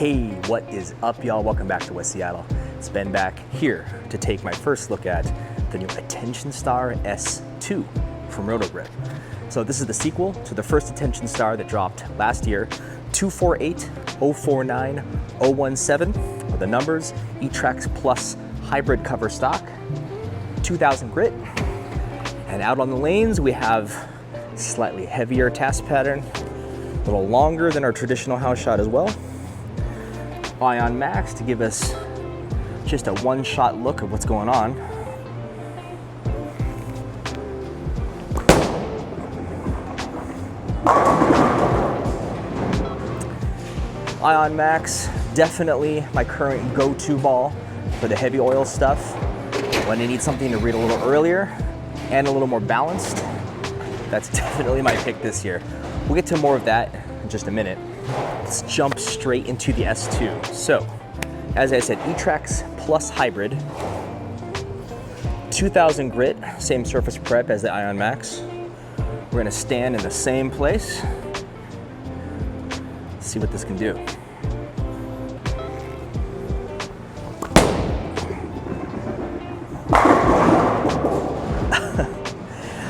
Hey, what is up, y'all? Welcome back to West Seattle. It's Ben back here to take my first look at the new Attention Star S2 from Roto Grip. So this is the sequel to the first Attention Star that dropped last year, 248-049-017 are the numbers, E-Trax Plus hybrid cover stock, 2000 grit. And out on the lanes, we have slightly heavier task pattern, a little longer than our traditional house shot as well. Ion Max to give us just a one-shot look of what's going on. Ion Max, definitely my current go-to ball for the heavy oil stuff. When I need something to read a little earlier and a little more balanced, that's definitely my pick this year. We'll get to more of that in just a minute. Let's jump straight into the S2. So, as I said, E-Trax Plus hybrid, 2000 grit, same surface prep as the Ion Max. We're gonna stand in the same place. Let's see what this can do.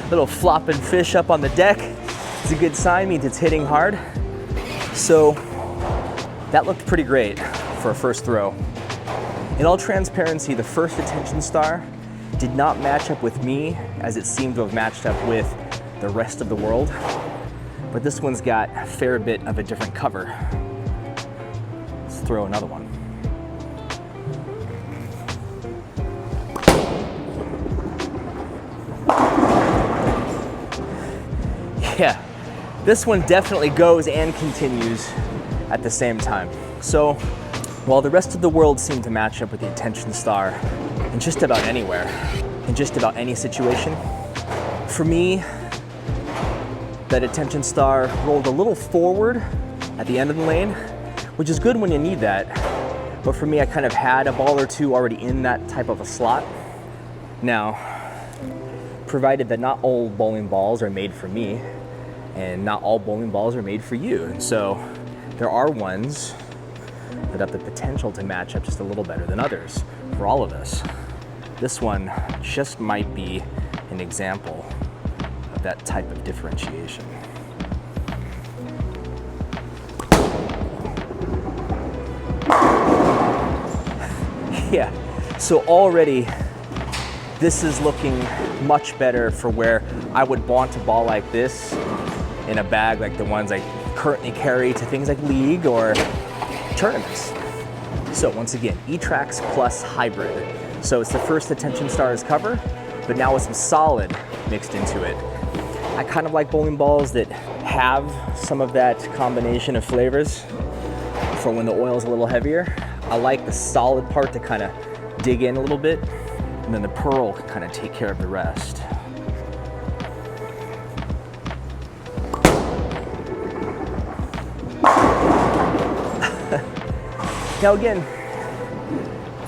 Little flopping fish up on the deck. It's a good sign, means it's hitting hard. So that looked pretty great for a first throw. In all transparency, the first Attention Star did not match up with me as it seemed to have matched up with the rest of the world. But this one's got a fair bit of a different cover. Let's throw another one. Yeah, this one definitely goes and continues at the same time. So while the rest of the world seemed to match up with the Attention Star in just about anywhere, in just about any situation, for me, that Attention Star rolled a little forward at the end of the lane, which is good when you need that. But for me, I kind of had a ball or two already in that type of a slot. Now, provided that not all bowling balls are made for me, and not all bowling balls are made for you. And so there are ones that have the potential to match up just a little better than others for all of us. This one just might be an example of that type of differentiation. Yeah, so already this is looking much better for where I would want a ball like this in a bag like the ones I currently carry to things like league or tournaments. So once again, E-Trax Plus hybrid. So it's the first Attention Star's cover, but now with some solid mixed into it. I kind of like bowling balls that have some of that combination of flavors for when the oil's a little heavier. I like the solid part to kind of dig in a little bit, and then the pearl can kind of take care of the rest. Now again,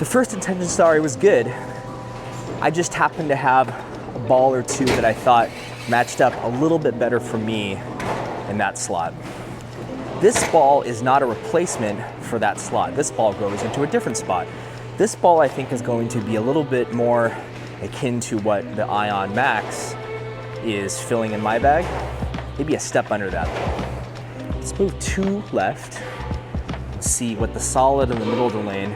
the first Attention Star was good. I just happened to have a ball or two that I thought matched up a little bit better for me in that slot. This ball is not a replacement for that slot. This ball goes into a different spot. This ball I think is going to be a little bit more akin to what the Ion Max is filling in my bag. Maybe a step under that though. Let's move two left. See what the solid in the middle of the lane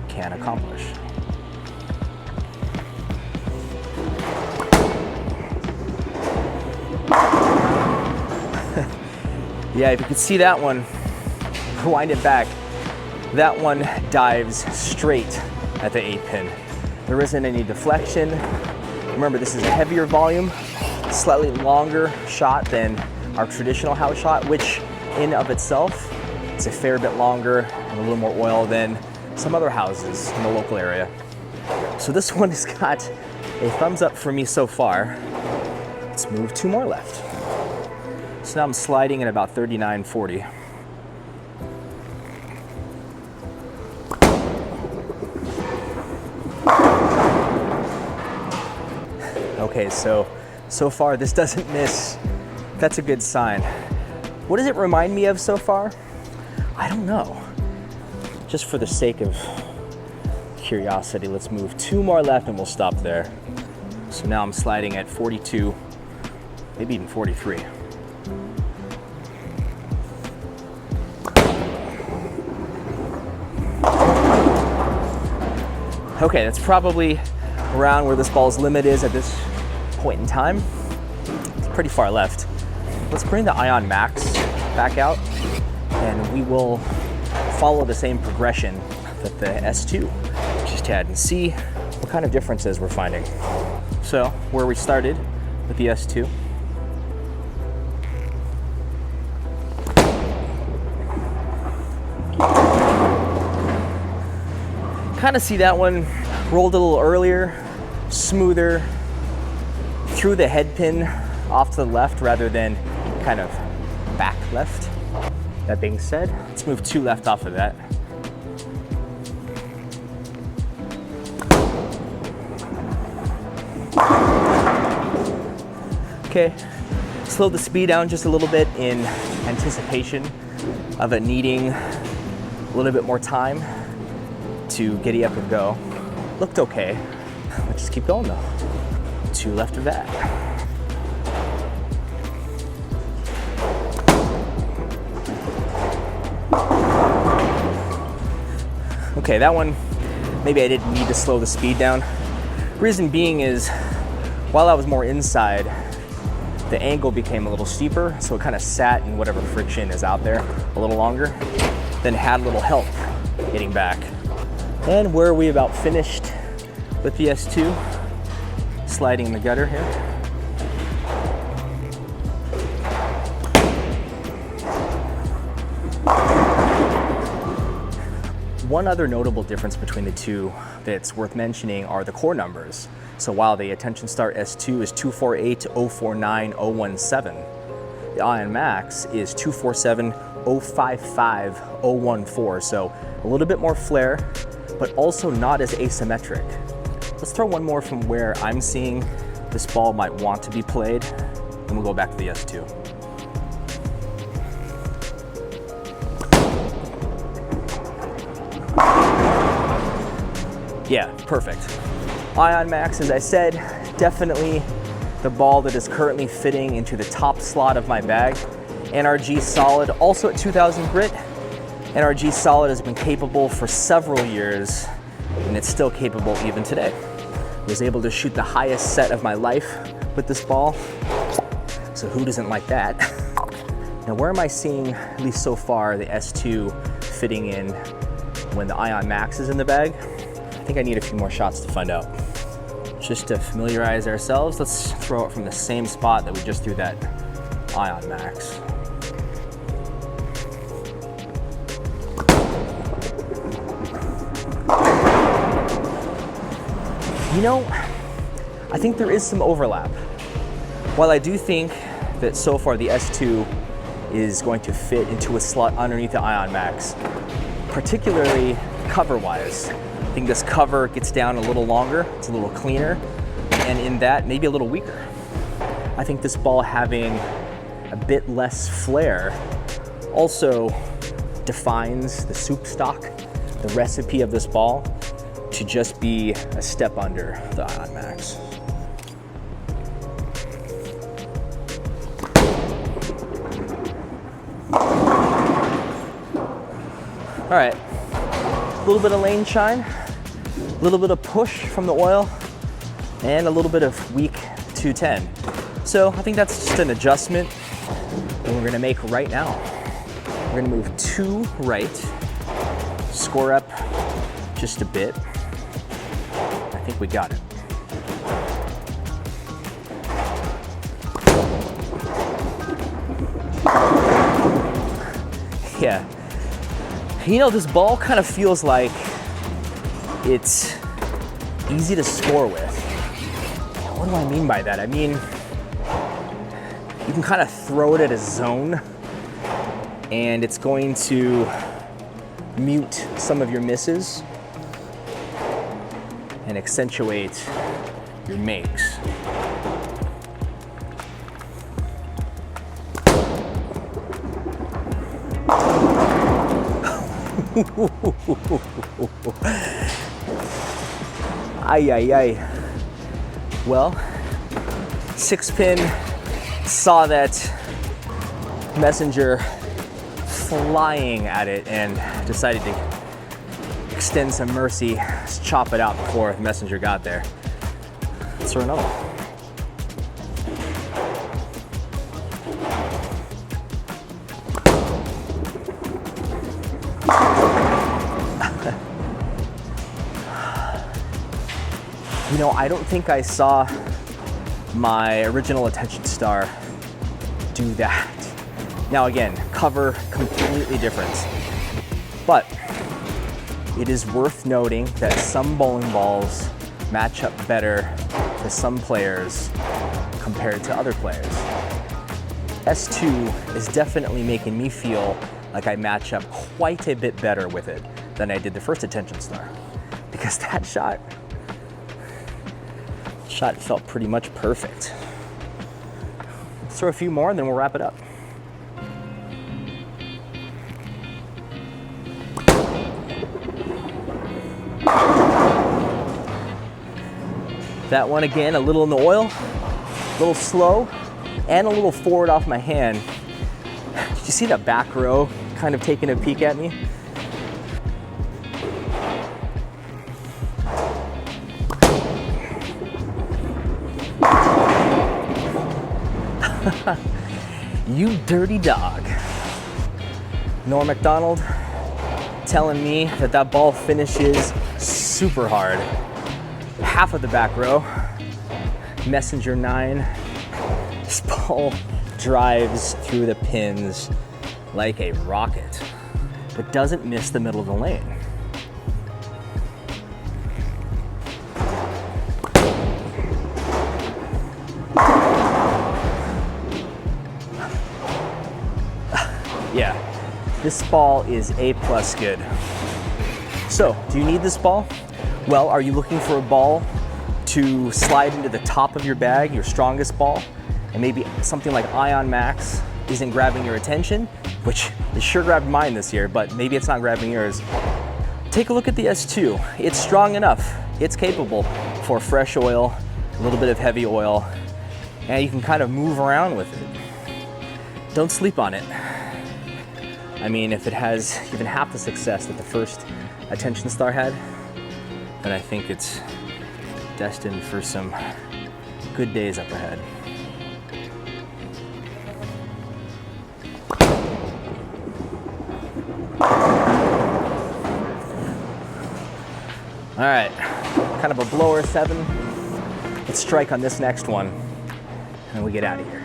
can accomplish. Yeah, if you could see that one, rewind it back, that one dives straight at the 8-pin. There isn't any deflection. Remember, this is a heavier volume, slightly longer shot than our traditional house shot, which in of itself, it's a fair bit longer and a little more oil than some other houses in the local area. So this one has got a thumbs up for me so far. Let's move two more left. So now I'm sliding at about 39-40. Okay, so far this doesn't miss. That's a good sign. What does it remind me of so far? I don't know. just for the sake of curiosity, let's move 2 more left and we'll stop there. So now I'm sliding at 42, maybe even 43. Okay, that's probably around where this ball's limit is at this point in time. It's pretty far left. Let's bring the Ion Max back out and we will follow the same progression that the S2 just had and see what kind of differences we're finding. So where we started with the S2, kind of see that one rolled a little earlier, smoother, through the head pin off to the left rather than kind of back left. That being said, let's move 2 left off of that. Okay, slow the speed down just a little bit in anticipation of it needing a little bit more time to giddy up and go. Looked okay. Let's just keep going though. 2 left of that. Okay, that one, maybe I didn't need to slow the speed down. Reason being is, while I was more inside, the angle became a little steeper, so it kind of sat in whatever friction is out there a little longer, then had a little help getting back. And where are we about finished with the S2? Sliding in the gutter here. One other notable difference between the two that's worth mentioning are the core numbers. So while the Attention Star S2 is 248-049-017, the Ion Max is 247-055-014. So a little bit more flare, but also not as asymmetric. Let's throw one more from where I'm seeing this ball might want to be played, and we'll go back to the S2. Yeah, perfect. Ion Max, as I said, definitely the ball that is currently fitting into the top slot of my bag. NRG Solid, also at 2000 grit. NRG Solid has been capable for several years, and it's still capable even today. I was able to shoot the highest set of my life with this ball, so who doesn't like that? Now, where am I seeing, at least so far, the S2 fitting in when the Ion Max is in the bag? I think I need a few more shots to find out. Just to familiarize ourselves, let's throw it from the same spot that we just threw that Ion Max. You know, I think there is some overlap. While I do think that so far the S2 is going to fit into a slot underneath the Ion Max, particularly cover-wise. I think this cover gets down a little longer, it's a little cleaner, and in that, maybe a little weaker. I think this ball having a bit less flare also defines the soup stock, the recipe of this ball, to just be a step under the Ion Max. All right, a little bit of lane shine, a little bit of push from the oil, and a little bit of weak 210. So I think that's just an adjustment that we're gonna make right now. We're gonna move 2 right, score up just a bit. I think we got it. Yeah. You know, this ball kind of feels like it's easy to score with. What do I mean by that? I mean, you can kind of throw it at a zone and it's going to mute some of your misses and accentuate your makes. Ay, ay, ay. Well, 6-pin saw that messenger flying at it and decided to extend some mercy, just chop it out before the messenger got there. Let's throw another one. You know, I don't think I saw my original attention star do that. Now again, cover completely different, but it is worth noting that some bowling balls match up better to some players compared to other players. S2 is definitely making me feel like I match up quite a bit better with it than I did the first attention star, because that shot felt pretty much perfect. Let's throw a few more and then we'll wrap it up. That one again, a little in the oil, a little slow, and a little forward off my hand. Did you see that back row kind of taking a peek at me? You dirty dog. Norm MacDonald telling me that that ball finishes super hard. Half of the back row, Messenger 9. This ball drives through the pins like a rocket, but doesn't miss the middle of the lane. Yeah, this ball is A+ good. So, do you need this ball? Well, are you looking for a ball to slide into the top of your bag, your strongest ball, and maybe something like Ion Max isn't grabbing your attention, which it sure grabbed mine this year, but maybe it's not grabbing yours. Take a look at the S2. It's strong enough. It's capable for fresh oil, a little bit of heavy oil, and you can kind of move around with it. Don't sleep on it. I mean, if it has even half the success that the first attention star had, then I think it's destined for some good days up ahead. All right, kind of a blower 7. Let's strike on this next one, and we get out of here.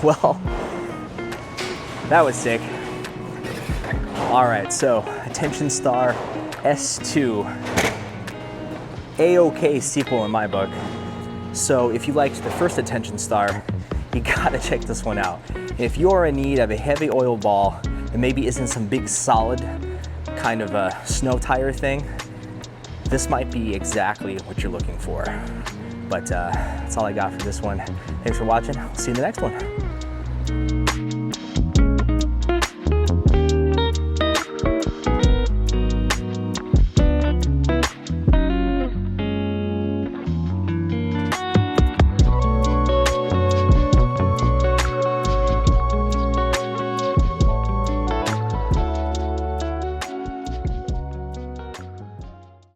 Well, that was sick. All right, so attention star S2, A-OK sequel in my book. So if you liked the first attention star, you gotta check this one out. If you're in need of a heavy oil ball that maybe isn't some big solid kind of a snow tire thing, this might be exactly what you're looking for. But that's all I got for this one. Thanks for watching. I'll see you in the next one.